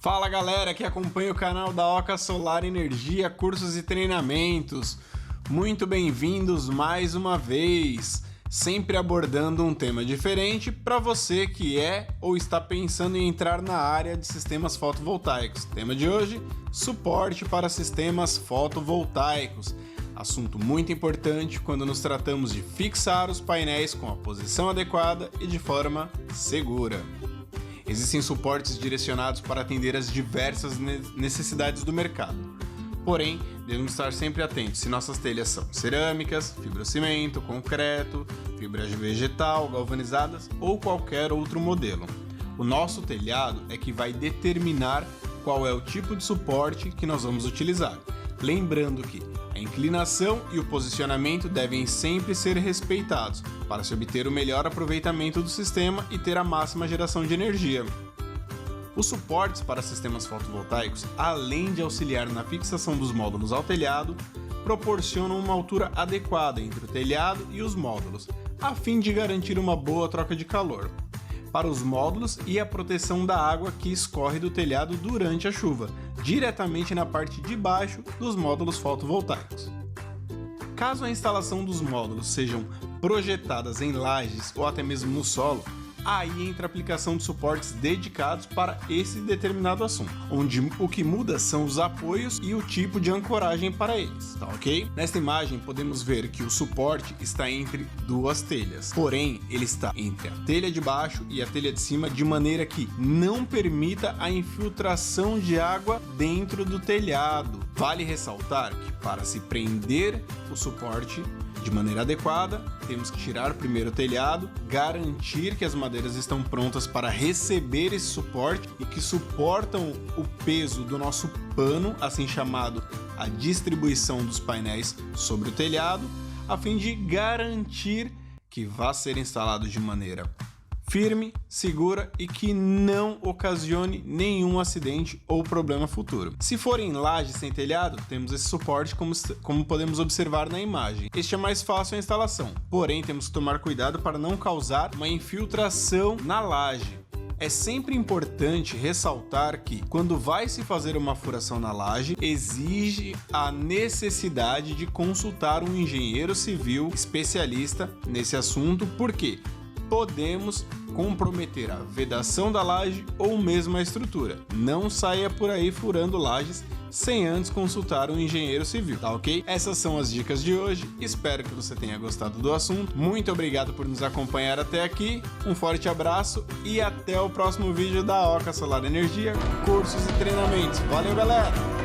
Fala galera que acompanha o canal da Oca Solar Energia, cursos e treinamentos. Muito bem-vindos mais uma vez, sempre abordando um tema diferente para você que é ou está pensando em entrar na área de sistemas fotovoltaicos. Tema de hoje, suporte para sistemas fotovoltaicos. Assunto muito importante quando nos tratamos de fixar os painéis com a posição adequada e de forma segura. Existem suportes direcionados para atender às diversas necessidades do mercado. Porém, devemos estar sempre atentos se nossas telhas são cerâmicas, fibrocimento, concreto, fibra vegetal, galvanizadas ou qualquer outro modelo. O nosso telhado é que vai determinar qual é o tipo de suporte que nós vamos utilizar. Lembrando que a inclinação e o posicionamento devem sempre ser respeitados para se obter o melhor aproveitamento do sistema e ter a máxima geração de energia. Os suportes para sistemas fotovoltaicos, além de auxiliar na fixação dos módulos ao telhado, proporcionam uma altura adequada entre o telhado e os módulos, a fim de garantir uma boa troca de calor para os módulos e a proteção da água que escorre do telhado durante a chuva, diretamente na parte de baixo dos módulos fotovoltaicos. Caso a instalação dos módulos sejam projetadas em lajes ou até mesmo no solo, aí entra a aplicação de suportes dedicados para esse determinado assunto, onde o que muda são os apoios e o tipo de ancoragem para eles, tá ok? Nesta imagem podemos ver que o suporte está entre duas telhas, porém ele está entre a telha de baixo e a telha de cima de maneira que não permita a infiltração de água dentro do telhado. Vale ressaltar que para se prender o suporte de maneira adequada, temos que tirar primeiro o telhado, garantir que as madeiras estão prontas para receber esse suporte e que suportam o peso do nosso pano, assim chamado a distribuição dos painéis sobre o telhado, a fim de garantir que vá ser instalado de maneira firme, segura e que não ocasione nenhum acidente ou problema futuro. Se for em laje sem telhado, temos esse suporte como podemos observar na imagem. Este é mais fácil a instalação, porém temos que tomar cuidado para não causar uma infiltração na laje. É sempre importante ressaltar que, quando vai se fazer uma furação na laje, exige a necessidade de consultar um engenheiro civil especialista nesse assunto, porque podemos comprometer a vedação da laje ou mesmo a estrutura. Não saia por aí furando lajes sem antes consultar um engenheiro civil, tá ok? Essas são as dicas de hoje, espero que você tenha gostado do assunto. Muito obrigado por nos acompanhar até aqui, um forte abraço e até o próximo vídeo da Oca Solar Energia, cursos e treinamentos. Valeu, galera!